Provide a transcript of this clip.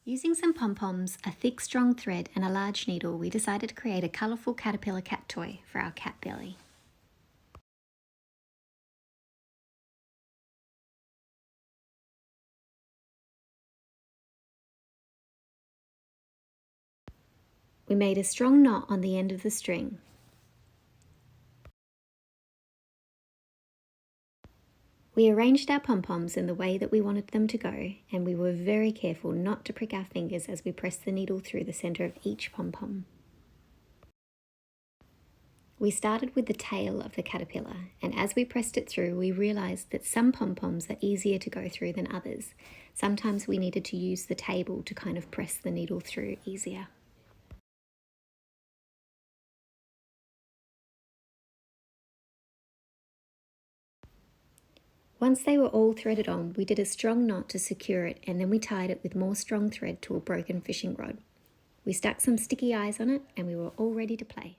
Using some pom-poms, a thick strong thread and a large needle, we decided to create a colourful caterpillar cat toy for our cat belly. We made a strong knot on the end of the string. We arranged our pom-poms in the way that we wanted them to go, and we were very careful not to prick our fingers as we pressed the needle through the centre of each pom-pom. We started with the tail of the caterpillar, and as we pressed it through, we realised that some pom-poms are easier to go through than others. Sometimes we needed to use the table to kind of press the needle through easier. Once they were all threaded on, we did a strong knot to secure it, and then we tied it with more strong thread to a broken fishing rod. We stuck some sticky eyes on it, and we were all ready to play.